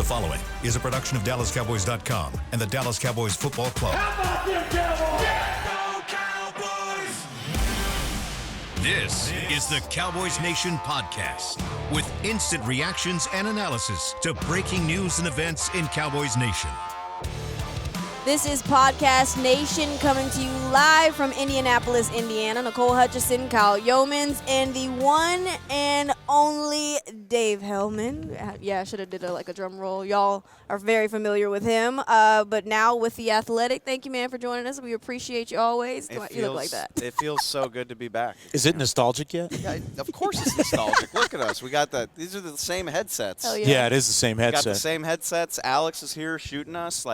following is a production of DallasCowboys.com and the Dallas Cowboys Football Club. How about them Cowboys? Yeah, go Cowboys! This is the Cowboys Nation podcast with instant reactions and analysis to breaking news and events in Cowboys Nation. This is Podcast Nation coming to you live from Indianapolis, Indiana. Nicole, Hutchison, Kyle Youmans, and the one and only Dave Helman. Yeah, I should have did a drum roll. Y'all are very familiar with him. But now with The Athletic, thank you, man, for joining us. We appreciate you always. You look like that. It feels so good to be back. Is it nostalgic yet? Yeah, of course it's nostalgic. Look at us. We got these are the same headsets. Hell Yeah, it is the same headset. We got the same headsets. Alex is here shooting us.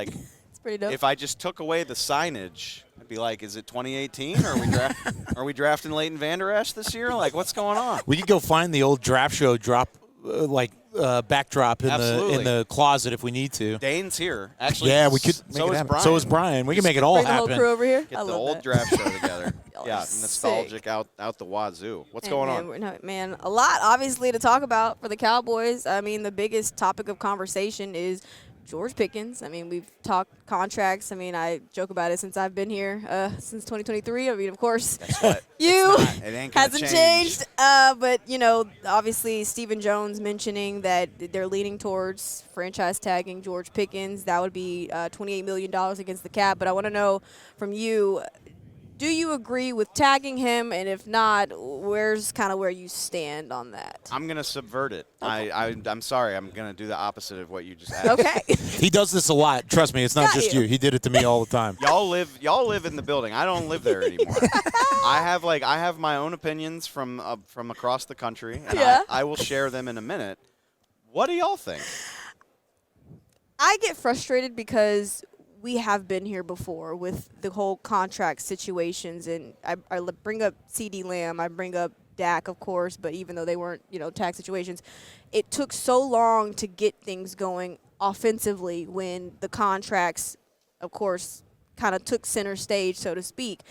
Pretty dope. If I just took away the signage, I'd be like, is it 2018? Are we drafting Leighton Vander Esch this year? What's going on? We could go find the old draft show backdrop in the closet if we need to. Dane's here. Actually, yeah, we could make so it is happen. Brian. So is Brian. We can make it all Bring the happen. whole crew over here. Get the old draft show together. Yeah, sick. nostalgic out the wazoo. What's going on? Man, a lot, obviously, to talk about for the Cowboys. I mean, the biggest topic of conversation is George Pickens. I mean, we've talked contracts. I mean, I joke about it since I've been here, since 2023. I mean, of course, It ain't gonna hasn't changed. But, obviously, Stephen Jones mentioning that they're leaning towards franchise tagging George Pickens. That would be $28 million against the cap. But I want to know from you, do you agree with tagging him? And if not, where's kind of where you stand on that? I'm going to subvert it. Okay. I'm sorry. I'm going to do the opposite of what you just asked. Okay. He does this a lot. Trust me, it's not just you. He did it to me all the time. Y'all live in the building. I don't live there anymore. I have my own opinions from across the country, and I will share them in a minute. What do y'all think? I get frustrated because we have been here before with the whole contract situations, and I bring up CD Lamb, I bring up Dak, of course, but even though they weren't, tag situations, it took so long to get things going offensively when the contracts, of course, kind of took center stage, so to speak.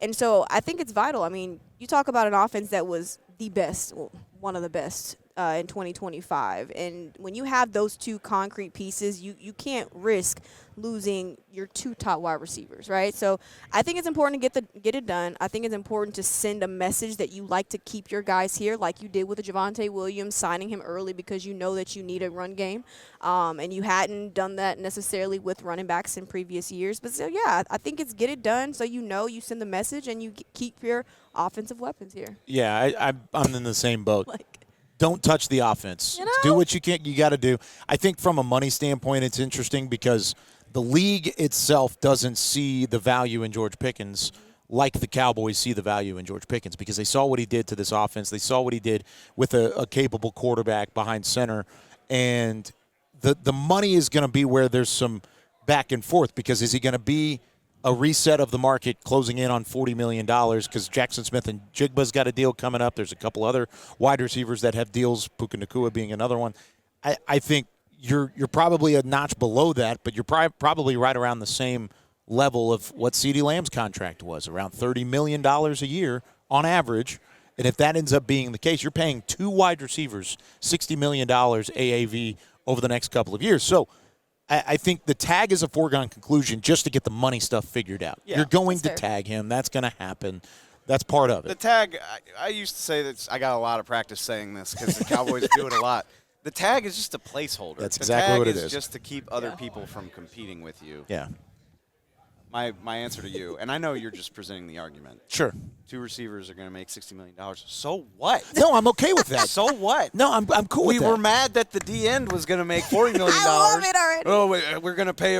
And so I think it's vital. I mean, you talk about an offense that was the best, well, one of the best in 2025. And when you have those two concrete pieces, you can't risk losing your two top wide receivers, right? So I think it's important to get it done. I think it's important to send a message that you like to keep your guys here, like you did with the Javonte Williams, signing him early because you know that you need a run game. And you hadn't done that necessarily with running backs in previous years. But still, yeah, I think it's get it done so you send the message and you keep your offensive weapons here. Yeah, I'm in the same boat. Don't touch the offense. Do what you got to do. I think from a money standpoint, it's interesting because the league itself doesn't see the value in George Pickens like the Cowboys see the value in George Pickens because they saw what he did to this offense. They saw what he did with a capable quarterback behind center. And the money is going to be where there's some back and forth because is he going to be a reset of the market closing in on $40 million because Jackson Smith and Jigba's got a deal coming up. There's a couple other wide receivers that have deals, Puka Nacua being another one. I think you're probably a notch below that, but you're probably right around the same level of what CeeDee Lamb's contract was, around $30 million a year on average. And if that ends up being the case, you're paying two wide receivers $60 million AAV over the next couple of years. So I think the tag is a foregone conclusion just to get the money stuff figured out. Yeah, you're going to tag him. That's going to happen. That's part of it. The tag, I used to say that I got a lot of practice saying this because the Cowboys do it a lot. The tag is just a placeholder. That's exactly what it is. The tag is just to keep other people from competing with you. Yeah. My answer to you, and I know you're just presenting the argument. Sure. Two receivers are going to make $60 million. So what? No, I'm okay with that. So what? No, I'm cool with that. We were mad that the D end was going to make $40 million. I love it already. Oh, we're going to pay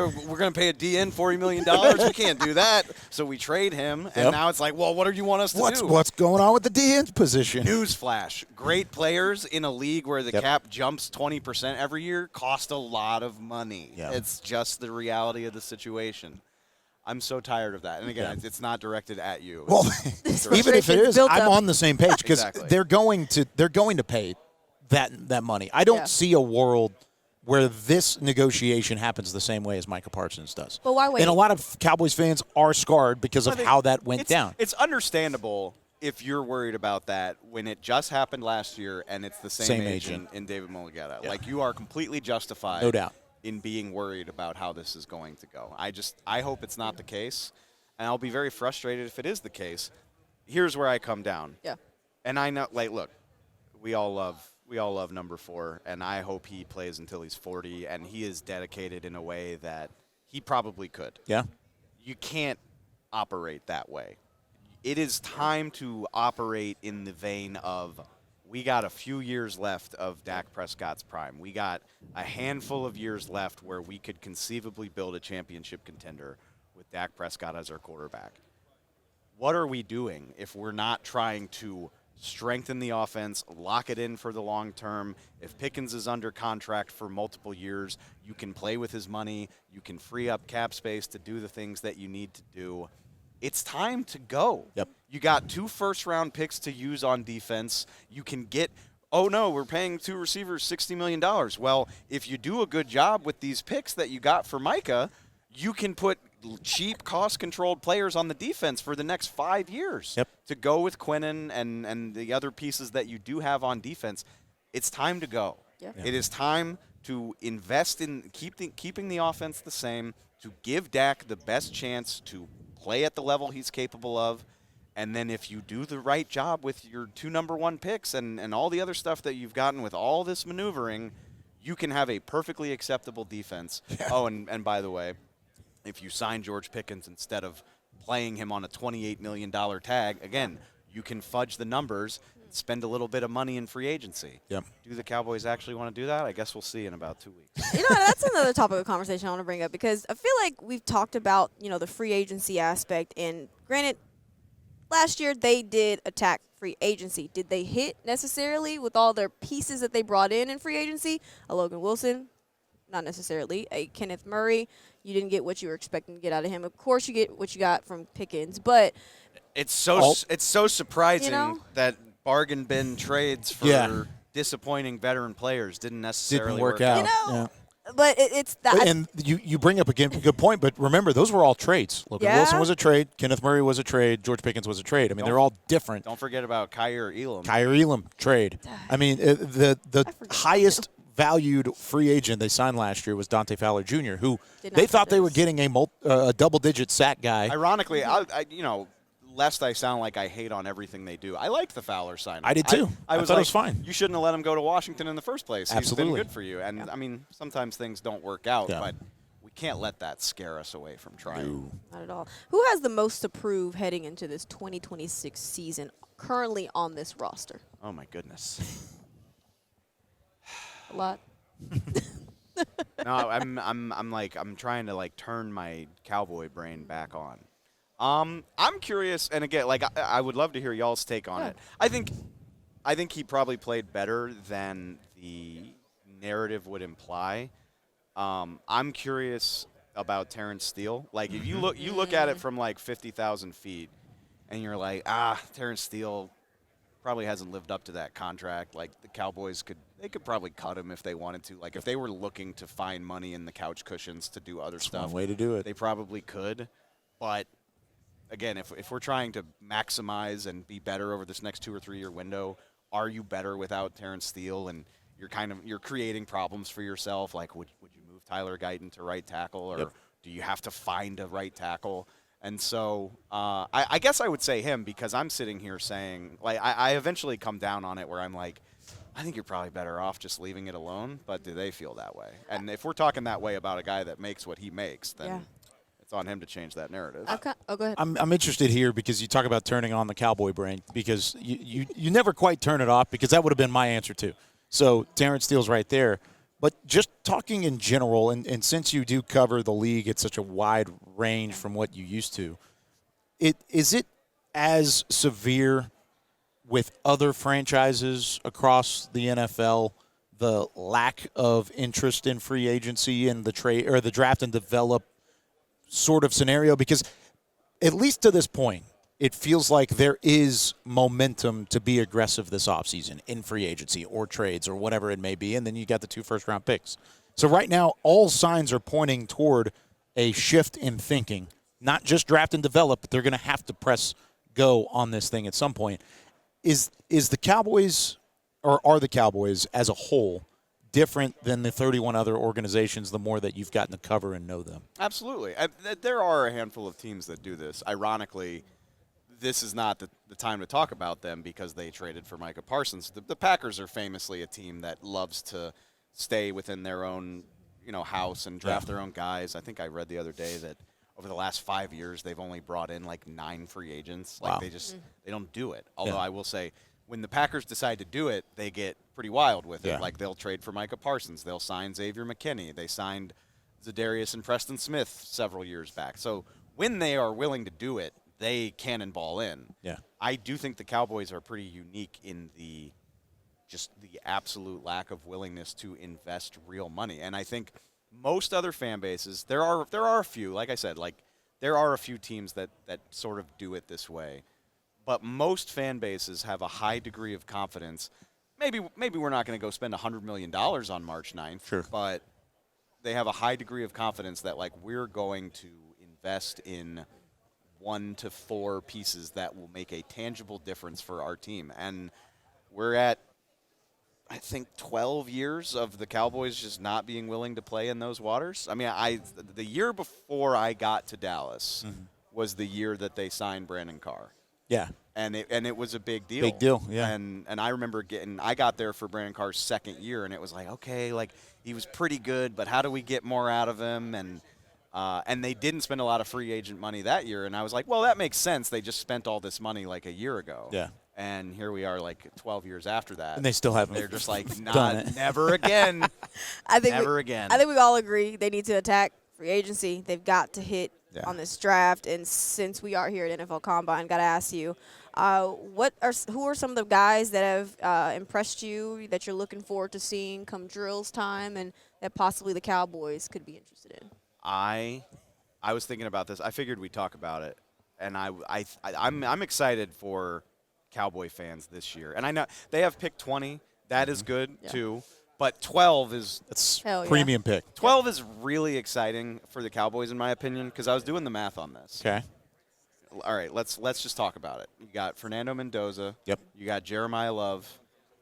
a D end $40 million. We can't do that. So we trade him, and now it's like, well, what do you want us to do? What's going on with the D end position? Newsflash: great players in a league where the cap jumps 20% every year cost a lot of money. Yep. It's just the reality of the situation. I'm so tired of that. And again, it's not directed at you. Well, even if it is, I'm on the same page because Exactly. they're going to pay that money. I don't see a world where this negotiation happens the same way as Micah Parsons does. But why wait? And a lot of Cowboys fans are scarred because of how that went down. It's understandable if you're worried about that when it just happened last year and it's the same agent in David Mulligata. Yeah. Like, you are completely justified. No doubt. in being worried about how this is going to go. I hope it's not the case, and I'll be very frustrated if it is the case. Here's where I come down. Yeah. And I know, like, look, we all love number 4, and I hope he plays until he's 40, and he is dedicated in a way that he probably could. Yeah. You can't operate that way. It is time to operate in the vein of, we got a few years left of Dak Prescott's prime. We got a handful of years left where we could conceivably build a championship contender with Dak Prescott as our quarterback. What are we doing if we're not trying to strengthen the offense, lock it in for the long term? If Pickens is under contract for multiple years, you can play with his money. You can free up cap space to do the things that you need to do. It's time to go. Yep. You got 2 first-round picks to use on defense. You can get, oh, no, we're paying 2 receivers $60 million. Well, if you do a good job with these picks that you got for Micah, you can put cheap, cost-controlled players on the defense for the next 5 years to go with Quinnen and the other pieces that you do have on defense. It's time to go. Yep. It is time to invest in keeping the offense the same, to give Dak the best chance to play at the level he's capable of. And then if you do the right job with your 2 number 1 picks and all the other stuff that you've gotten with all this maneuvering, you can have a perfectly acceptable defense. Yeah. Oh, and by the way, if you sign George Pickens instead of playing him on a $28 million tag, again, you can fudge the numbers and spend a little bit of money in free agency. Yep. Do the Cowboys actually want to do that? I guess we'll see in about 2 weeks. You know, that's another topic of conversation I want to bring up, because I feel like we've talked about, the free agency aspect. And granted, last year they did attack free agency. Did they hit necessarily with all their pieces that they brought in free agency? A Logan Wilson? Not necessarily. A Kenneth Murray? You didn't get what you were expecting to get out of him. Of course, you get what you got from Pickens, but it's so surprising that bargain bin trades for disappointing veteran players didn't necessarily work out. But it's that. And you bring up a good point, but remember, those were all trades. Logan Wilson was a trade. Kenneth Murray was a trade. George Pickens was a trade. I mean, they're all different. Don't forget about Kyer Elam. Kyer Elam, trade. I mean, the highest valued free agent they signed last year was Dante Fowler Jr., who they thought they were getting a double-digit sack guy. Ironically, lest I sound like I hate on everything they do, I liked the Fowler signing. I did too. I thought it was fine. You shouldn't have let him go to Washington in the first place. Absolutely. He's been good for you. And, I mean, sometimes things don't work out, but we can't let that scare us away from trying. No. Not at all. Who has the most to prove heading into this 2026 season currently on this roster? Oh, my goodness. A lot. No, I'm trying to turn my cowboy brain back on. I'm curious, and again, I would love to hear y'all's take on it. I think he probably played better than the narrative would imply. I'm curious about Terrence Steele. If you look at it from 50,000 feet, and you're like, Terrence Steele probably hasn't lived up to that contract. The Cowboys could probably cut him if they wanted to. If they were looking to find money in the couch cushions to do other stuff, one way to do it. They probably could. But again, if we're trying to maximize and be better over this next 2 or 3 year window, are you better without Terrence Steele? And you're creating problems for yourself. Would you move Tyler Guyton to right tackle, or do you have to find a right tackle? And so I guess I would say him, because I'm sitting here saying, I eventually come down on it where I'm like, I think you're probably better off just leaving it alone. But do they feel that way? And if we're talking that way about a guy that makes what he makes, then it's on him to change that narrative. Okay. Oh, go ahead. I'm interested here because you talk about turning on the cowboy brain, because you never quite turn it off, because that would have been my answer too. So Terrence Steele's right there. But just talking in general, and since you do cover the league at such a wide range from what you used to, is it as severe with other franchises across the NFL, the lack of interest in free agency and the trade or the draft and develop sort of scenario? Because at least to this point, it feels like there is momentum to be aggressive this offseason in free agency or trades or whatever it may be, and then you got the 2 first-round picks. So right now, all signs are pointing toward a shift in thinking, not just draft and develop, but they're going to have to press go on this thing at some point. Is the Cowboys, or are the Cowboys as a whole, different than the 31 other organizations the more that you've gotten to cover and know them. Absolutely. There are a handful of teams that do this. Ironically, this is not the time to talk about them because they traded for Micah Parsons. The Packers are famously a team that loves to stay within their own house and draft their own guys. I think I read the other day that over the last 5 years, they've only brought in like 9 free agents. Like they don't do it. Although I will say, when the Packers decide to do it, they get pretty wild with it. Like they'll trade for Micah Parsons. They'll sign Xavier McKinney. They signed Zadarius and Preston Smith several years back. So when they are willing to do it, they cannonball in. Yeah. I do think the Cowboys are pretty unique in the absolute lack of willingness to invest real money. And I think most other fan bases, there are a few, like I said, like there are a few teams that sort of do it this way. But most fan bases have a high degree of confidence. Maybe we're not going to go spend $100 million on March 9th, sure, but they have a high degree of confidence that like we're going to invest in 1 to 4 pieces that will make a tangible difference for our team. And we're at, I think, 12 years of the Cowboys just not being willing to play in those waters. I mean, the year before I got to Dallas was the year that they signed Brandon Carr. Yeah. And it was a big deal. Big deal, yeah. And I remember I got there for Brandon Carr's second year, and it was like, okay, like he was pretty good, but how do we get more out of him? And they didn't spend a lot of free agent money that year, and I was like, well, that makes sense. They just spent all this money like a year ago. Yeah. And here we are, like 12 years after that, and they still haven't. They're just like, done it. Never again. Never again. I think we all agree they need to attack free agency. They've got to hit on this draft. And since we are here at NFL Combine, got to ask you, who are some of the guys that have impressed you that you're looking forward to seeing come drills time, and that possibly the Cowboys could be interested in? I was thinking about this. I figured we'd talk about it, and I'm excited for Cowboy fans this year. And I know they have pick 20. That is good too. But 12 is premium pick. 12 is really exciting for the Cowboys, in my opinion, because I was doing the math on this. Okay. All right, let's just talk about it. You got Fernando Mendoza. Yep. You got Jeremiah Love.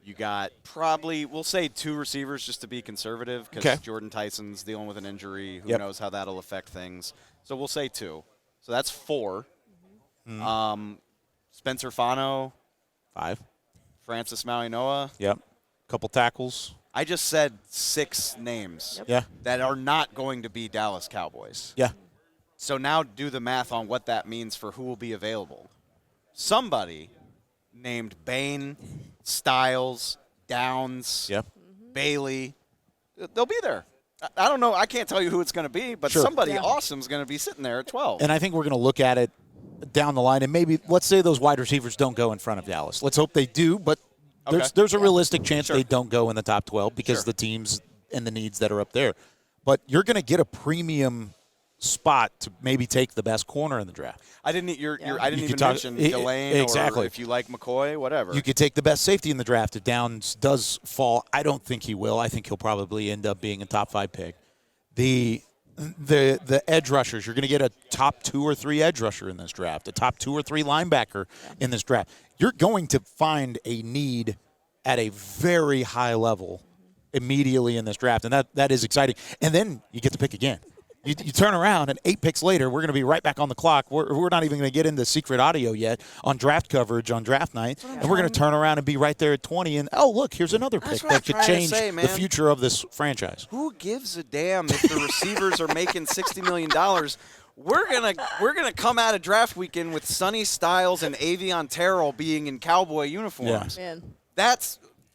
You got probably, we'll say 2 receivers just to be conservative, because Jordan Tyson's dealing with an injury. Who knows how that'll affect things. So we'll say 2. So that's 4. Spencer Fano. 5. Francis Mauigoa. Yep. Couple tackles. I just said 6 names that are not going to be Dallas Cowboys. Yeah. So now do the math on what that means for who will be available. Somebody named Bain, Styles, Downs, Bailey, they'll be there. I don't know. I can't tell you who it's going to be, but somebody awesome is going to be sitting there at 12. And I think we're going to look at it down the line, and maybe let's say those wide receivers don't go in front of Dallas. Let's hope they do, but there's a realistic chance they don't go in the top 12 because of the teams and the needs that are up there. But you're going to get a premium spot to maybe take the best corner in the draft. I didn't even mention Delane or if you like McCoy, whatever. You could take the best safety in the draft. If Downs does fall, I don't think he will. I think he'll probably end up being a top 5 pick. The edge rushers, you're going to get a top 2 or 3 edge rusher in this draft, a top 2 or 3 linebacker in this draft. You're going to find a need at a very high level immediately in this draft, and that is exciting. And then you get to pick again. You turn around, and 8 picks later, we're going to be right back on the clock. We're not even going to get into secret audio yet on draft coverage on draft night, and we're going to turn around and be right there at 20. And look, here's another pick that could change the future of this franchise. Who gives a damn if the receivers are making $60 million? We're gonna come out of draft weekend with Sonny Styles and Avion Terrell being in Cowboy uniforms. Yeah.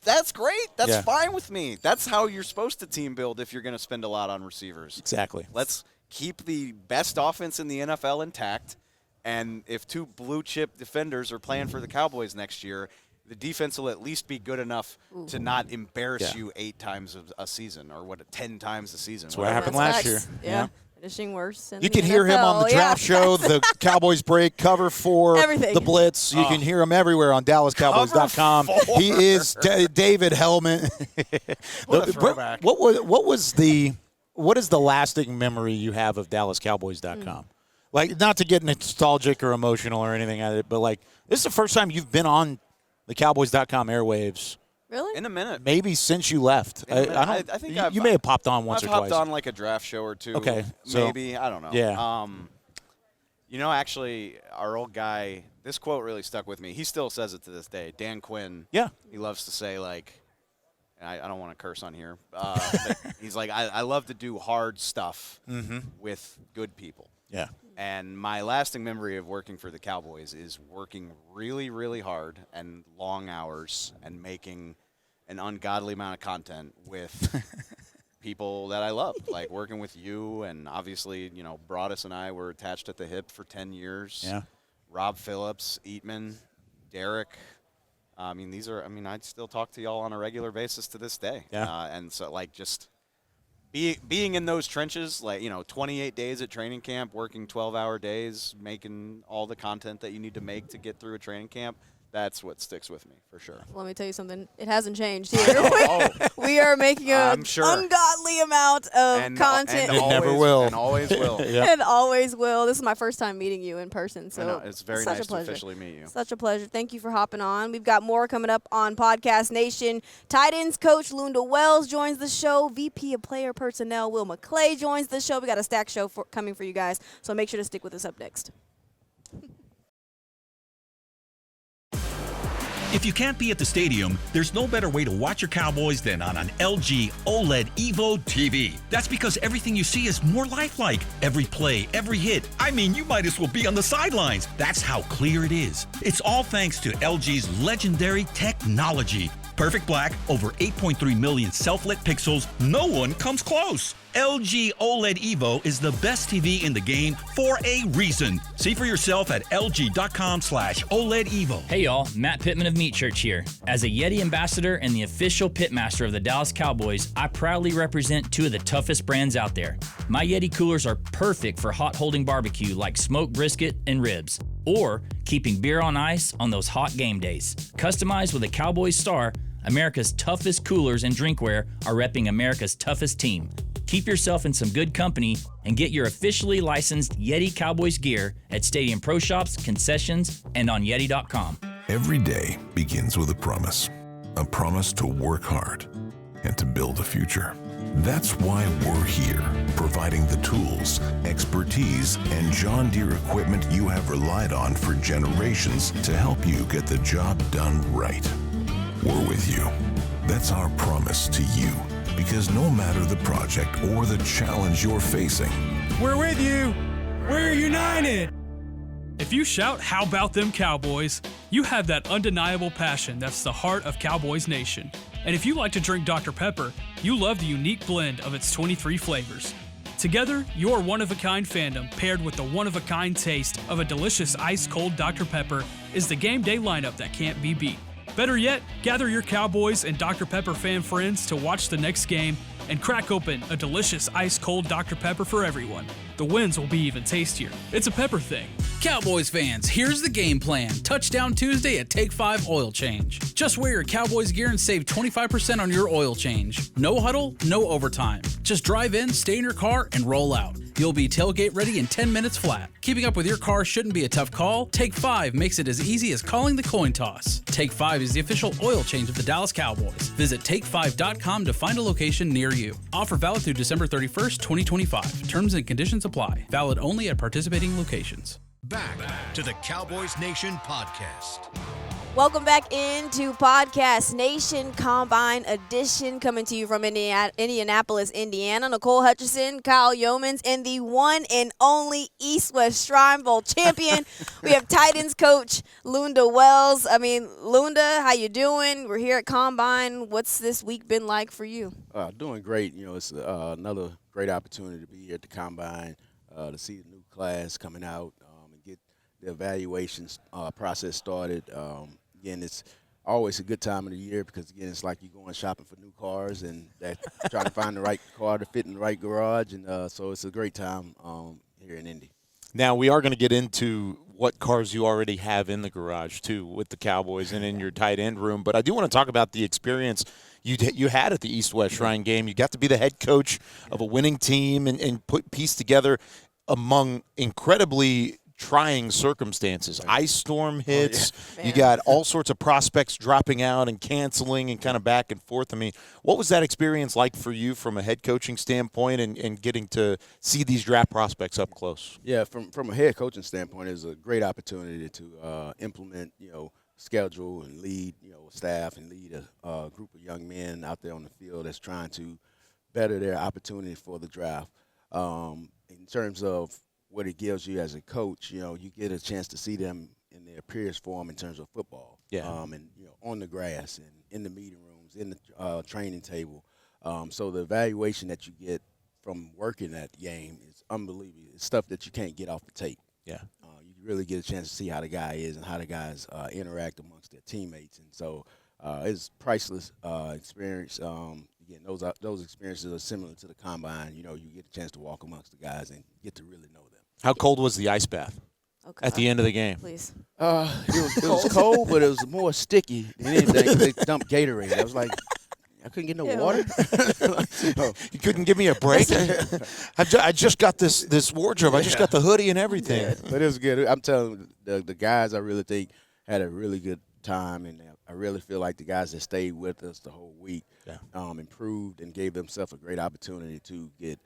That's great. That's fine with me. That's how you're supposed to team build if you're going to spend a lot on receivers. Exactly. Let's keep the best offense in the NFL intact, and if 2 blue-chip defenders are playing for the Cowboys next year, the defense will at least be good enough to not embarrass you 8 times a season or 10 times a season. That's what happened last year. Yeah. Finishing worse. You can hear him on the draft show, the Cowboys break, cover 4, the Blitz. You can hear him everywhere on DallasCowboys.com. He is David Helman. What a throwback. What is the lasting memory you have of DallasCowboys.com? Like, not to get nostalgic or emotional or anything, but like, this is the first time you've been on the Cowboys.com airwaves Really? In a minute. Maybe since you left. I think you may have popped on once I've or twice. hopped on like a draft show or two. Okay, so maybe. I don't know. Yeah. Actually, our old guy, this quote really stuck with me. He still says it to this day. Dan Quinn. Yeah. He loves to say, like, I don't want to curse on here. But he's like, I love to do hard stuff with good people. Yeah. And my lasting memory of working for the Cowboys is working really, really hard and long hours and making an ungodly amount of content with people that I love, like working with you. And obviously, Broadus and I were attached at the hip for 10 years. Yeah. Rob Phillips, Eatman, Derek. I'd still talk to y'all on a regular basis to this day. Yeah. And so, like, just being in those trenches, like, 28 days at training camp, working 12-hour days, making all the content that you need to make to get through a training camp, that's what sticks with me for sure. Let me tell you something. It hasn't changed here. We are making an ungodly amount of content. And never will. And always will. Yep. And always will. This is my first time meeting you in person. So I know. It's very nice to officially meet you. Such a pleasure. Thank you for hopping on. We've got more coming up on Podcast Nation. Tight ends coach Lunda Wells joins the show. VP of Player Personnel Will McClay joins the show. We got a stacked show coming for you guys. So make sure to stick with us up next. If you can't be at the stadium, there's no better way to watch your Cowboys than on an LG OLED Evo TV. That's because everything you see is more lifelike. Every play, every hit. You might as well be on the sidelines. That's how clear it is. It's all thanks to LG's legendary technology. Perfect black, over 8.3 million self-lit pixels. No one comes close. LG OLED Evo is the best TV in the game for a reason. See for yourself at lg.com/OLED Evo. Hey y'all, Matt Pittman of Meat Church here. As a Yeti ambassador and the official pitmaster of the Dallas Cowboys, I proudly represent two of the toughest brands out there. My Yeti coolers are perfect for hot holding barbecue like smoked brisket and ribs, or keeping beer on ice on those hot game days. Customized with a Cowboys star, America's toughest coolers and drinkware are repping America's toughest team. Keep yourself in some good company and get your officially licensed Yeti Cowboys gear at Stadium Pro Shops, concessions, and on Yeti.com. Every day begins with a promise to work hard and to build a future. That's why we're here, providing the tools, expertise, and John Deere equipment you have relied on for generations to help you get the job done right. We're with you. That's our promise to you. Because no matter the project or the challenge you're facing, we're with you. We're united. If you shout, "How about them Cowboys?" you have that undeniable passion that's the heart of Cowboys Nation. And if you like to drink Dr. Pepper, you love the unique blend of its 23 flavors. Together, your one-of-a-kind fandom paired with the one-of-a-kind taste of a delicious ice-cold Dr. Pepper is the game day lineup that can't be beat. Better yet, gather your Cowboys and Dr. Pepper fan friends to watch the next game and crack open a delicious ice-cold Dr. Pepper for everyone. The wins will be even tastier. It's a pepper thing. Cowboys fans, here's the game plan. Touchdown Tuesday at Take 5 Oil Change. Just wear your Cowboys gear and save 25% on your oil change. No huddle, no overtime. Just drive in, stay in your car, and roll out. You'll be tailgate ready in 10 minutes flat. Keeping up with your car shouldn't be a tough call. Take 5 makes it as easy as calling the coin toss. Take 5 is the official oil change of the Dallas Cowboys. Visit take5.com to find a location near you. Offer valid through December 31st, 2025. Terms and conditions apply. Valid only at participating locations. Back to the Cowboys Nation podcast. Welcome back into Podcast Nation Combine Edition, coming to you from Indianapolis, Indiana. Nicole Hutchison, Kyle Youmans, and the one and only East-West Shrine Bowl champion. We have tight ends coach Lunda Wells. Lunda, how you doing? We're here at Combine. What's this week been like for you? Doing great. It's another great opportunity to be here at the Combine, to see the new class coming out and get the evaluation process started. Again, it's always a good time of the year because, again, it's like you're going shopping for new cars and trying to find the right car to fit in the right garage. And so it's a great time here in Indy. Now, we are going to get into what cars you already have in the garage, too, with the Cowboys and in your tight end room. But I do want to talk about the experience you had at the East-West Shrine game. You got to be the head coach of a winning team and piece together among incredibly trying circumstances. Ice storm hits. You got all sorts of prospects dropping out and canceling and kind of back and forth. I mean, what was that experience like for you from a head coaching standpoint and getting to see these draft prospects up close? Yeah, from a head coaching standpoint, it's a great opportunity to implement, schedule and lead, staff and lead a group of young men out there on the field that's trying to better their opportunity for the draft. In terms of what it gives you as a coach, you get a chance to see them in their purest form in terms of football. And on the grass and in the meeting rooms, in the training table. So the evaluation that you get from working that game is unbelievable. It's stuff that you can't get off the tape. Yeah. You really get a chance to see how the guy is and how the guys interact amongst their teammates. And so it's priceless experience. Again, those experiences are similar to the combine. You get a chance to walk amongst the guys and get to really know them. How cold was the ice bath at the end of the game? Please. It was cold, but it was more sticky than anything. They dumped Gatorade. I was like, I couldn't get no water. You couldn't give me a break? I just got this wardrobe. I just got the hoodie and everything. Yeah, but it was good. I'm telling you, the guys, I really think, had a really good time, and I really feel like the guys that stayed with us the whole week improved and gave themselves a great opportunity to get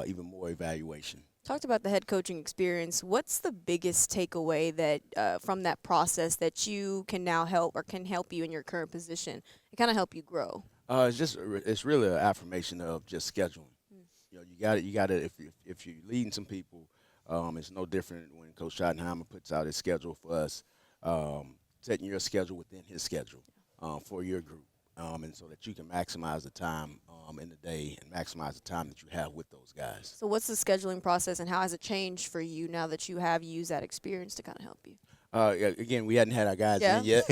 even more evaluation. Talked about the head coaching experience. What's the biggest takeaway that from that process that you can now help or can help you in your current position and kind of help you grow? It's really an affirmation of just scheduling. You got to if you're leading some people, it's no different when Coach Schottenheimer puts out his schedule for us, setting your schedule within his schedule for your group, and so that you can maximize the time in the day and maximize the time that you have with those guys. So what's the scheduling process and how has it changed for you now that you have used that experience to kind of help you? Again, we hadn't had our guys in yet.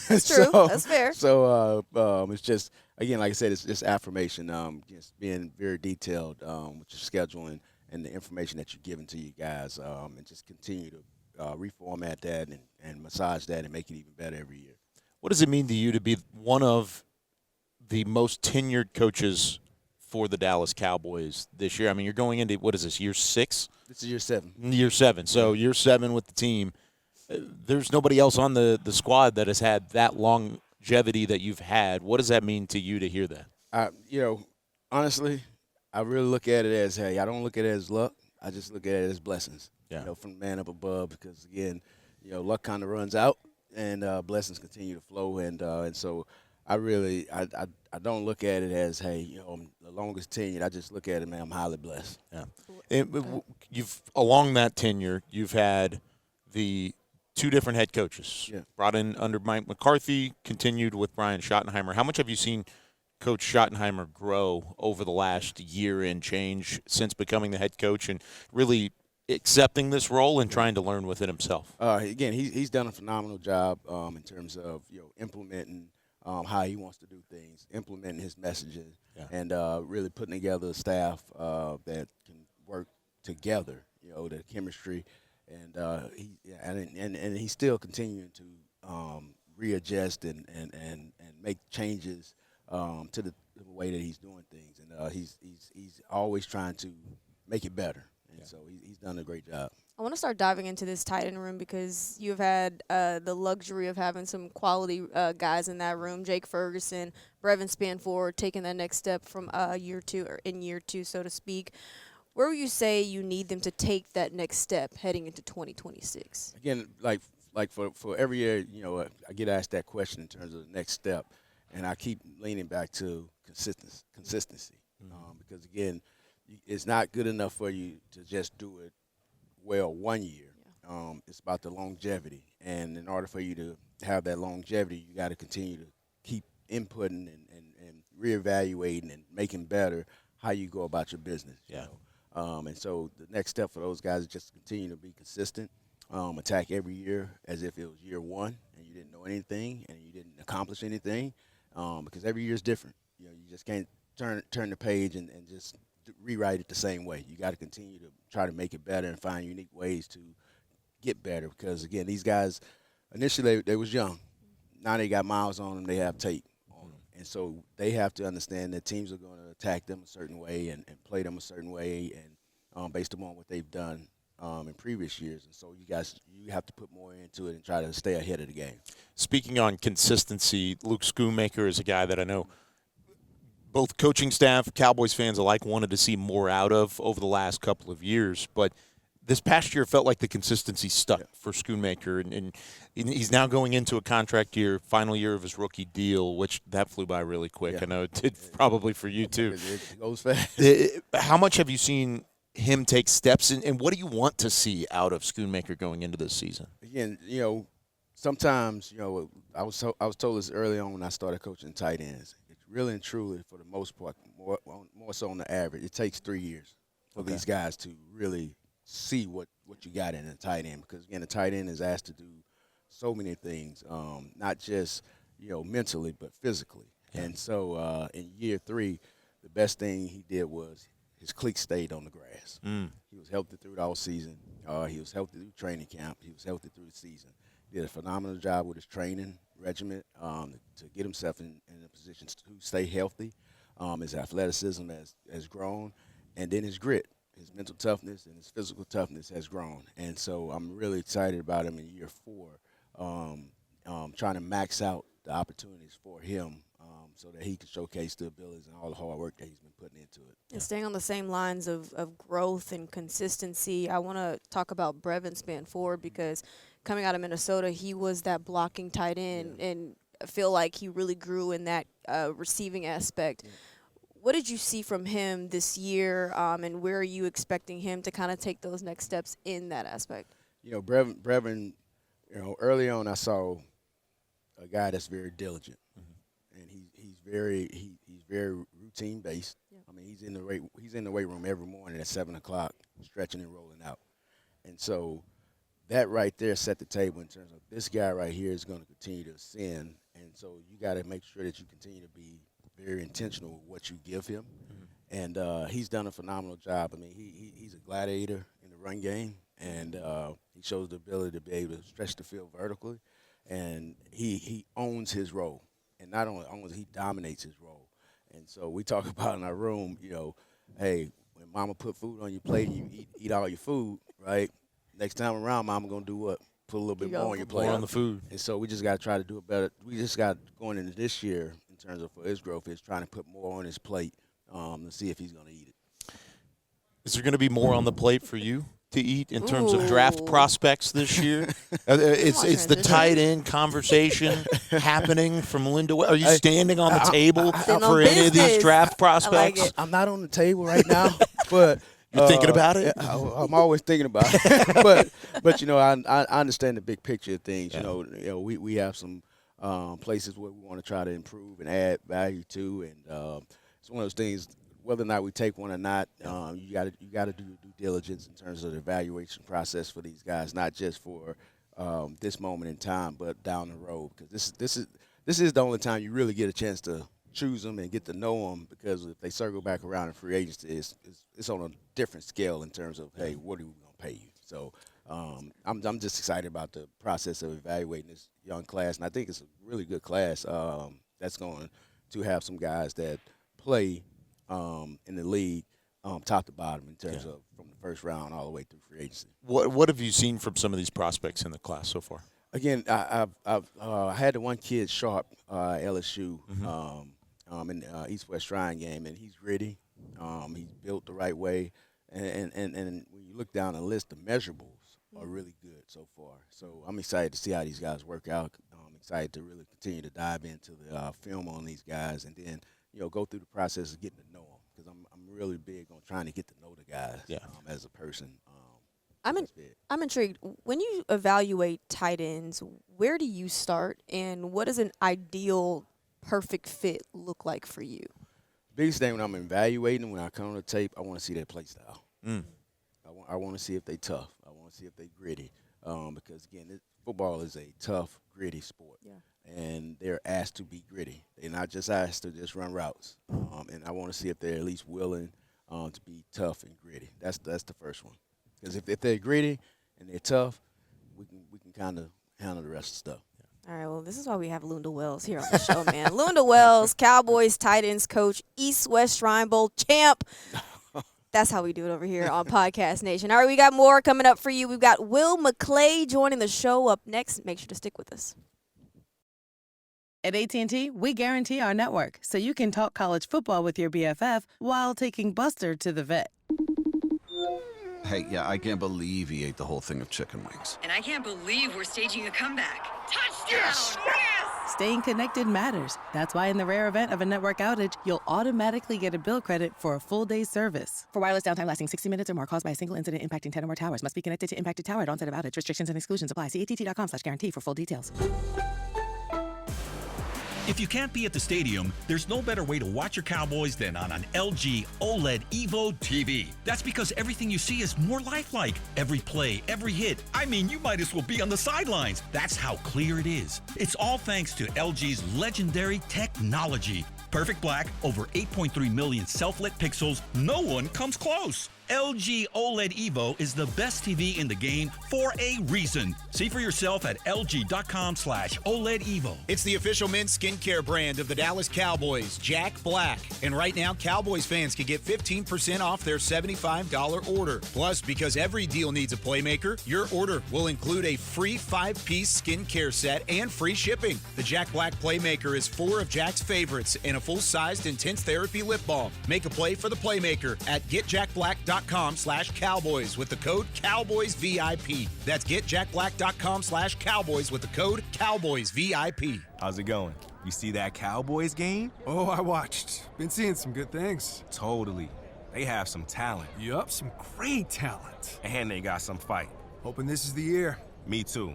That's true. That's fair. So it's just, again, like I said, it's just affirmation, just being very detailed with your scheduling and the information that you're giving to you guys, and just continue to reformat that and massage that and make it even better every year. What does it mean to you to be one of the most tenured coaches for the Dallas Cowboys this year? I mean, you're going into, what is this, year 6? This is year 7. Year 7. So year 7 with the team. There's nobody else on the squad that has had that longevity that you've had. What does that mean to you to hear that? Honestly, I really look at it as, hey, I don't look at it as luck. I just look at it as blessings, from the man up above, because, again, luck kind of runs out and blessings continue to flow. And so I really I don't look at it as, hey, I'm the longest tenured. I just look at it, man, I'm highly blessed. Yeah. You've along that tenure, you've had the 2 different head coaches. Brought in under Mike McCarthy, continued with Brian Schottenheimer. How much have you seen Coach Schottenheimer grow over the last year and change since becoming the head coach and really accepting this role and trying to learn with it himself? Again, he's done a phenomenal job in terms of implementing how he wants to do things, implementing his messages, and really putting together a staff that can work together. The chemistry, and he's still continuing to readjust and make changes to the way that he's doing things, and he's always trying to make it better. And so he's done a great job. I want to start diving into this tight end room because you've had the luxury of having some quality guys in that room. Jake Ferguson, Brevin Spanford taking that next step from year 2, so to speak. Where would you say you need them to take that next step heading into 2026? Again, like for every year, I get asked that question in terms of the next step, and I keep leaning back to consistency. Because, again, it's not good enough for you to just do it well one year. It's about the longevity. And in order for you to have that longevity, you got to continue to keep inputting and reevaluating and making better how you go about your business. And so the next step for those guys is just to continue to be consistent, attack every year as if it was year 1 and you didn't know anything and you didn't accomplish anything, because every year is different. You just can't turn the page and just rewrite it the same way. You got to continue to try to make it better and find unique ways to get better, because, again, these guys, initially they was young. Now they got miles on them. They have tape on them. And so they have to understand that teams are going to attack them a certain way and play them a certain way and based upon what they've done in previous years. And so you have to put more into it and try to stay ahead of the game. Speaking on consistency, Luke Schoonmaker is a guy that I know both coaching staff, Cowboys fans alike wanted to see more out of over the last couple of years. But this past year felt like the consistency stuck for Schoonmaker, and he's now going into a contract year, final year of his rookie deal, which that flew by really quick. I know it did probably for you too. It goes fast. How much have you seen him take steps, and what do you want to see out of Schoonmaker going into this season? Again, sometimes, I was told this early on when I started coaching tight ends. It's really and truly, for the most part, more so on the average, it takes 3 years for these guys to really see what you got in a tight end, because again, the tight end is asked to do so many things, not just mentally but physically. And so in year 3, the best thing he did was his cleats stayed on the grass. He was healthy through the all season. He was healthy through training camp. He was healthy through the season. Did a phenomenal job with his training regimen to get himself in a position to stay healthy. His athleticism has grown, and then his grit. His mental toughness and his physical toughness has grown. And so I'm really excited about him in year 4, trying to max out the opportunities for him so that he can showcase the abilities and all the hard work that he's been putting into it. And staying on the same lines of growth and consistency, I want to talk about Brevin Spanford, because coming out of Minnesota, he was that blocking tight end, and I feel like he really grew in that receiving aspect. What did you see from him this year, and where are you expecting him to kind of take those next steps in that aspect? Brevin, early on I saw a guy that's very diligent, and he's very routine based. I mean, he's in the weight room every morning at 7 o'clock, stretching and rolling out, and so that right there set the table in terms of this guy right here is going to continue to ascend, and so you got to make sure that you continue to be very intentional with what you give him, and he's done a phenomenal job. I mean, he's a gladiator in the run game, and he shows the ability to be able to stretch the field vertically, and he owns his role, and not only owns, he dominates his role. And so we talk about in our room, hey, when mama put food on your plate and you eat all your food, right? Next time around, mama gonna do what? Put a little bit more on your plate. More on the food. And so we just got to try to do it better. We just got going into this year in terms of for his growth is trying to put more on his plate to see if he's going to eat it. Is there going to be more on the plate for you to eat in terms of draft prospects this year? It's the tight end conversation happening from Lunda Wells. Are you standing on the table for any of these draft prospects? I'm not on the table right now, but you're thinking about it? I'm always thinking about it. but I understand the big picture of things. Yeah. We have some places where we want to try to improve and add value to, and it's one of those things. Whether or not we take one or not, you got to do due diligence in terms of the evaluation process for these guys, not just for this moment in time, but down the road. Because this is the only time you really get a chance to choose them and get to know them. Because if they circle back around in free agency, it's on a different scale in terms of, hey, what are we going to pay you? So I'm just excited about the process of evaluating this young class, and I think it's a really good class that's going to have some guys that play in the league, top to bottom, in terms of from the first round all the way through free agency. What have you seen from some of these prospects in the class so far? Again, I had the one kid, Sharp, LSU, in the East-West Shrine game, and he's gritty. He's built the right way, and when you look down the list, the measurables are really good so far. So I'm excited to see how these guys work out. I'm excited to really continue to dive into the film on these guys, and then go through the process of getting to know them, because I'm really big on trying to get to know the guys as a person. I'm intrigued. When you evaluate tight ends, where do you start, and what does an ideal perfect fit look like for you? Biggest thing when I'm evaluating, when I come on the tape, I want to see their play style. I want to see if they tough. I want to see if they gritty, because again, football is a tough, gritty sport. Yeah. And they're asked to be gritty. They're not just asked to just run routes. And I want to see if they're at least willing to be tough and gritty. That's the first one. Because if they're gritty and they're tough, we can kind of handle the rest of the stuff. All right, well, this is why we have Lunda Wells here on the show, man. Lunda Wells, Cowboys tight ends coach, East-West Shrine Bowl champ. That's how we do it over here on Podcast Nation. All right, we got more coming up for you. We've got Will McClay joining the show up next. Make sure to stick with us. At AT&T, we guarantee our network so you can talk college football with your BFF while taking Buster to the vet. Hey, yeah, I can't believe he ate the whole thing of chicken wings. And I can't believe we're staging a comeback. Touchdown! Yes! Staying connected matters. That's why in the rare event of a network outage, you'll automatically get a bill credit for a full day's service. For wireless downtime lasting 60 minutes or more caused by a single incident impacting 10 or more towers, must be connected to impacted tower at onset of outage. Restrictions and exclusions apply. See att.com/guarantee for full details. If you can't be at the stadium, there's no better way to watch your Cowboys than on an LG OLED Evo TV. That's because everything you see is more lifelike. Every play, every hit. I mean, you might as well be on the sidelines. That's how clear it is. It's all thanks to LG's legendary technology. Perfect black, over 8.3 million self-lit pixels. No one comes close. LG OLED Evo is the best TV in the game for a reason. See for yourself at lg.com/OLED Evo. It's the official men's skincare brand of the Dallas Cowboys, Jack Black. And right now, Cowboys fans can get 15% off their $75 order. Plus, because every deal needs a playmaker, your order will include a free 5-piece skincare set and free shipping. The Jack Black Playmaker is 4 of Jack's favorites and a full-sized intense therapy lip balm. Make a play for the playmaker at getjackblack.com/Cowboys with the code CowboysVIP. That's getjackblack.com/Cowboys with the code CowboysVIP. How's it going? You see that Cowboys game? Oh, I watched. Been seeing some good things. Totally. They have some talent. Yup, some great talent. And they got some fight. Hoping this is the year. Me too.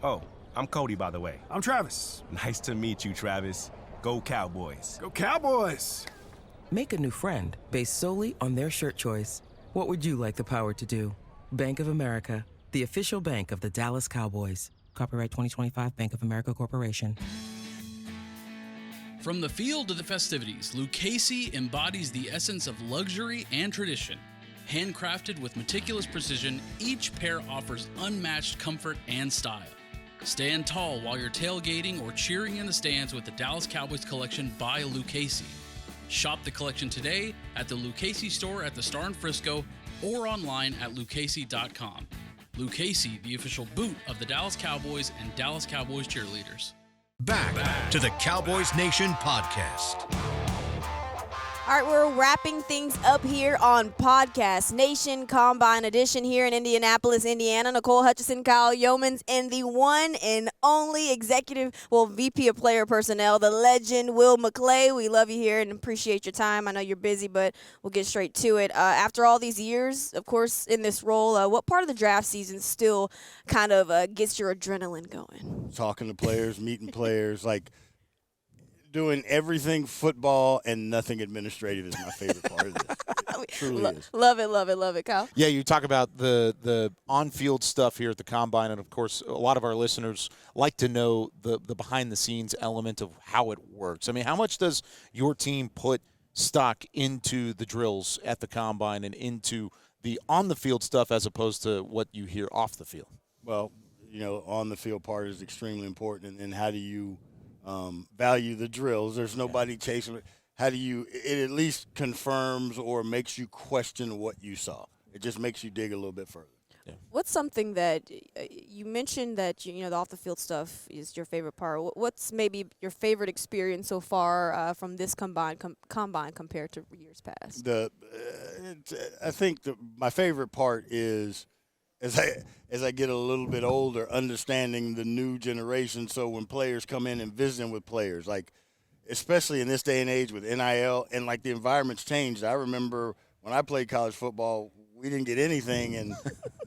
Oh, I'm Cody, by the way. I'm Travis. Nice to meet you, Travis. Go Cowboys. Go Cowboys! Make a new friend based solely on their shirt choice. What would you like the power to do? Bank of America, the official bank of the Dallas Cowboys. Copyright 2025 Bank of America Corporation. From the field to the festivities, Lucchese embodies the essence of luxury and tradition. Handcrafted with meticulous precision, each pair offers unmatched comfort and style. Stand tall while you're tailgating or cheering in the stands with the Dallas Cowboys collection by Lucchese. Shop the collection today at the Lucchese store at the Star in Frisco or online at lucchese.com. Lucchese, the official boot of the Dallas Cowboys and Dallas Cowboys cheerleaders. Back to the Cowboys Nation podcast. All right, we're wrapping things up here on Podcast Nation Combine Edition here in Indianapolis, Indiana. Nicole, Hutchison, Kyle Youmans, and the one and only VP of Player Personnel, the legend, Will McClay. We love you here and appreciate your time. I know you're busy, but we'll get straight to it. After all these years, of course, in this role, what part of the draft season still kind of gets your adrenaline going? Talking to players, meeting players, like – doing everything football and nothing administrative is my favorite part of this. It truly is. Love it, Kyle. Yeah, you talk about the on-field stuff here at the Combine, and, of course, a lot of our listeners like to know the behind-the-scenes element of how it works. I mean, how much does your team put stock into the drills at the Combine and into the on-the-field stuff as opposed to what you hear off the field? Well, on-the-field part is extremely important, and how do you value the drills? There's nobody chasing it. How do you – it at least confirms or makes you question what you saw. It just makes you dig a little bit further. Yeah. What's something that you mentioned that, the off-the-field stuff is your favorite part. What's maybe your favorite experience so far from this combine compared to years past? I think my favorite part is as I get a little bit older, understanding the new generation. So when players come in and visiting with players, like especially in this day and age with NIL and like the environment's changed. I remember when I played college football, we didn't get anything, and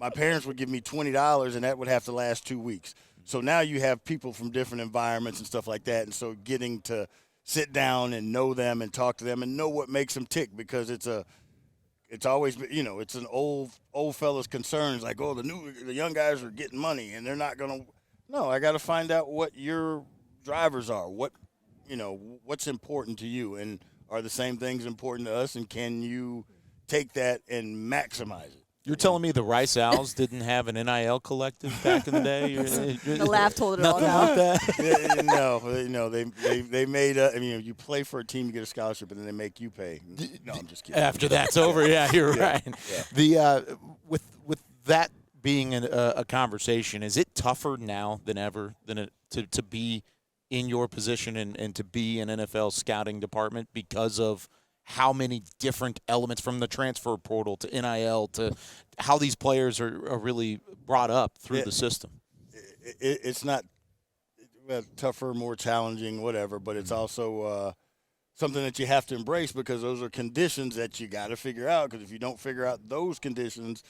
my parents would give me $20, and that would have to last 2 weeks. So now you have people from different environments and stuff like that, and so getting to sit down and know them and talk to them and know what makes them tick, because it's always, it's an old fella's concerns, like, oh, the young guys are getting money and they're not going to. No, I got to find out what your drivers are, what's important to you, and are the same things important to us, and can you take that and maximize it? You're telling me the Rice Owls didn't have an NIL collective back in the day? The laugh told it all. Nothing like that? No, they made. You play for a team, you get a scholarship, and then they make you pay. No, I'm just kidding. After that's over, yeah, you're right. Yeah. With that being a conversation, is it tougher now than ever to be in your position and to be an NFL scouting department because of how many different elements, from the transfer portal to NIL to how these players are really brought up through the system? It's not tougher, more challenging, whatever, but it's also something that you have to embrace, because those are conditions that you got to figure out, because if you don't figure out those conditions,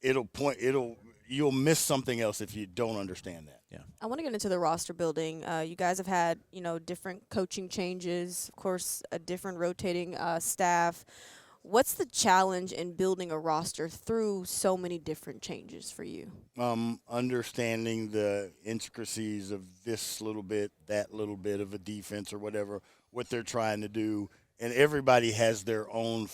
you'll miss something else if you don't understand that. Yeah. I want to get into the roster building. You guys have had, different coaching changes, of course, a different rotating staff. What's the challenge in building a roster through so many different changes for you? Understanding the intricacies of this little bit, that little bit of a defense or whatever, what they're trying to do. And everybody has their own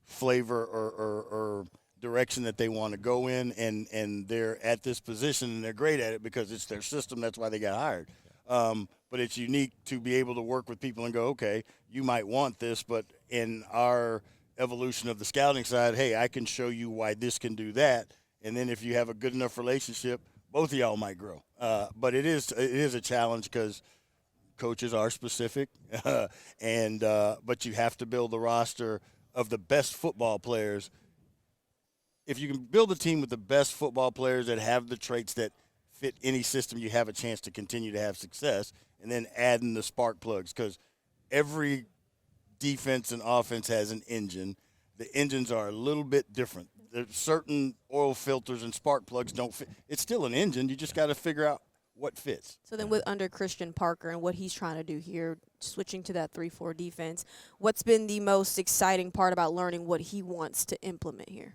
flavor or direction that they want to go in, and they're at this position, and they're great at it because it's their system. That's why they got hired. But it's unique to be able to work with people and go, okay, you might want this, but in our evolution of the scouting side, hey, I can show you why this can do that. And then if you have a good enough relationship, both of y'all might grow. But it is a challenge because coaches are specific, but you have to build a roster of the best football players. If you can build a team with the best football players that have the traits that fit any system, you have a chance to continue to have success, and then add in the spark plugs, because every defense and offense has an engine. The engines are a little bit different. There's certain oil filters and spark plugs don't fit. It's still an engine. You just got to figure out what fits. So then under Christian Parker and what he's trying to do here, switching to that 3-4 defense, what's been the most exciting part about learning what he wants to implement here?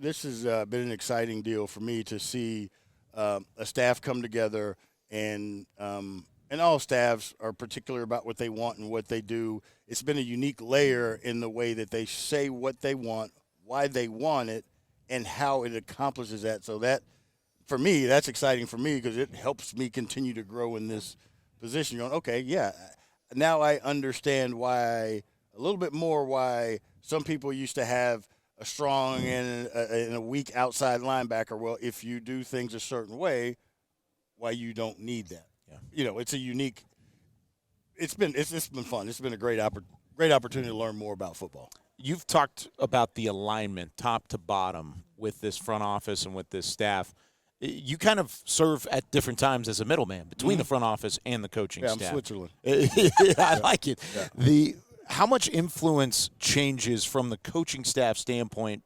This has been an exciting deal for me to see a staff come together, and all staffs are particular about what they want and what they do. It's been a unique layer in the way that they say what they want, why they want it, and how it accomplishes that. So that, for me, that's exciting for me because it helps me continue to grow in this position. Going, okay, yeah, now I understand why a little bit more why some people used to have a strong and a weak outside linebacker. Well, if you do things a certain way, why you don't need that. Yeah. It's a unique. It's been fun. It's been a great opportunity to learn more about football. You've talked about the alignment, top to bottom, with this front office and with this staff. You kind of serve at different times as a middleman between the front office and the coaching staff. I'm Switzerland. I like it. Yeah. How much influence changes from the coaching staff standpoint,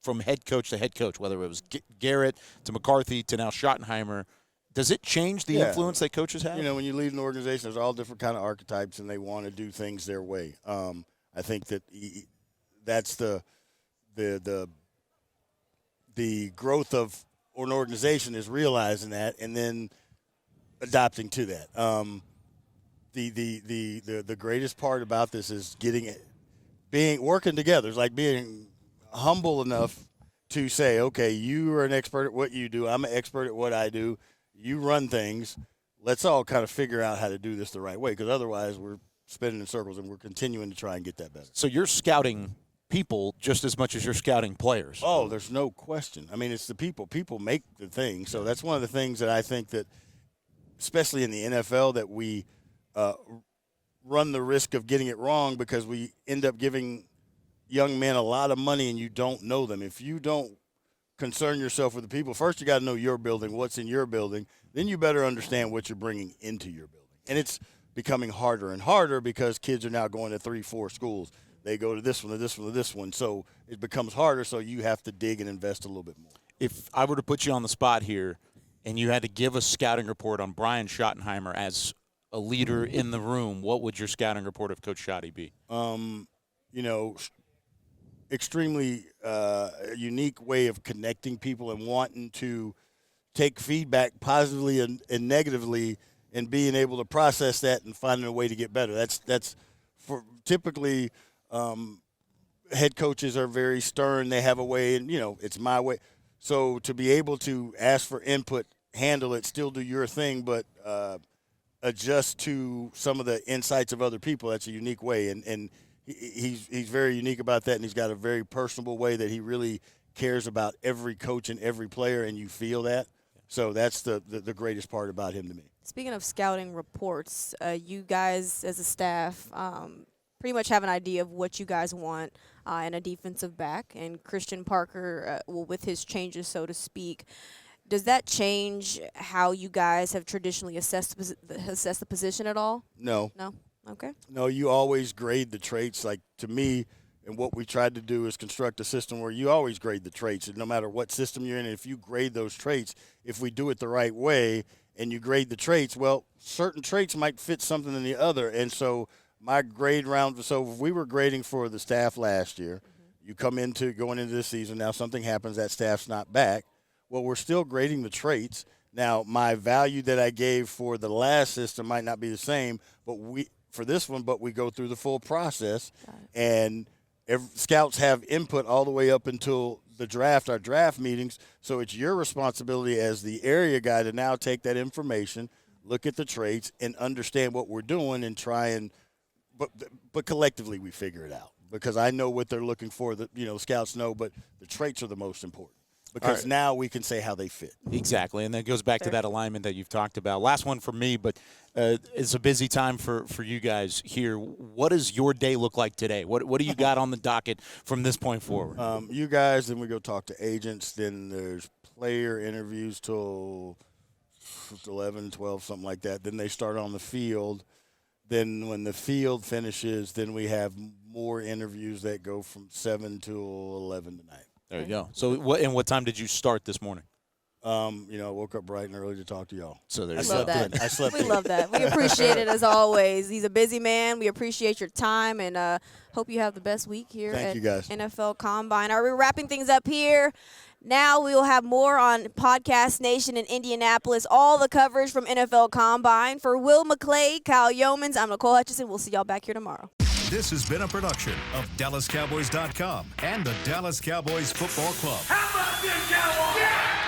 from head coach to head coach, whether it was Garrett to McCarthy to now Schottenheimer? Does it change the influence that coaches have? When you lead an organization, there's all different kind of archetypes, and they want to do things their way. I think that that's the growth of an organization is realizing that and then adopting to that. The greatest part about this is working together. It's like being humble enough to say, okay, you are an expert at what you do. I'm an expert at what I do. You run things. Let's all kind of figure out how to do this the right way, because otherwise we're spinning in circles and we're continuing to try and get that better. So you're scouting people just as much as you're scouting players. Oh, there's no question. I mean, it's the people. People make the thing. So that's one of the things that I think that, especially in the NFL, that we run the risk of getting it wrong, because we end up giving young men a lot of money and you don't know them. If you don't concern yourself with the people, first you got to know your building, what's in your building. Then you better understand what you're bringing into your building. And it's becoming harder and harder because kids are now going to 3-4 schools. They go to this one, to this one, to this one. So it becomes harder, so you have to dig and invest a little bit more. If I were to put you on the spot here and you had to give a scouting report on Brian Schottenheimer as a leader in the room, what would your scouting report of Coach Schotty be? Extremely unique way of connecting people and wanting to take feedback positively and negatively, and being able to process that and finding a way to get better. That's for typically head coaches are very stern. They have a way, and, it's my way. So to be able to ask for input, handle it, still do your thing, but adjust to some of the insights of other people, that's a unique way. And he's very unique about that, and he's got a very personable way that he really cares about every coach and every player, and you feel that. So that's the greatest part about him to me. Speaking of scouting reports, you guys as a staff pretty much have an idea of what you guys want in a defensive back, and Christian Parker, with his changes, so to speak, does that change how you guys have traditionally assessed the position at all? No. No? Okay. No, you always grade the traits. Like, to me, and what we tried to do is construct a system where you always grade the traits. And no matter what system you're in, if you grade those traits, if we do it the right way and you grade the traits, well, certain traits might fit something than the other. And so my grade round, so if we were grading for the staff last year, you come into going into this season, now something happens, that staff's not back. Well, we're still grading the traits. Now, my value that I gave for the last system might not be the same, but we go through the full process, and scouts have input all the way up until the draft, our draft meetings. So it's your responsibility as the area guy to now take that information, look at the traits, and understand what we're doing and try and but collectively we figure it out, because I know what they're looking for. The scouts know, but the traits are the most important, because now we can say how they fit. Exactly, and that goes back to that alignment that you've talked about. Last one for me, but it's a busy time for you guys here. What does your day look like today? What do you got on the docket from this point forward? You guys, then we go talk to agents. Then there's player interviews till 11, 12, something like that. Then they start on the field. Then when the field finishes, then we have more interviews that go from 7 to 11 tonight. There you go. So what time did you start this morning? I woke up bright and early to talk to y'all. So I love that. I slept We in. love that. We appreciate it as always. He's a busy man. We appreciate your time, and hope you have the best week here Thank you, guys. NFL Combine. Are we wrapping things up here? Now we will have more on Podcast Nation in Indianapolis, all the coverage from NFL Combine. For Will McClay, Kyle Youmans, I'm Nicole Hutchison. We'll see y'all back here tomorrow. This has been a production of DallasCowboys.com and the Dallas Cowboys Football Club. How about this, Cowboys? Yeah!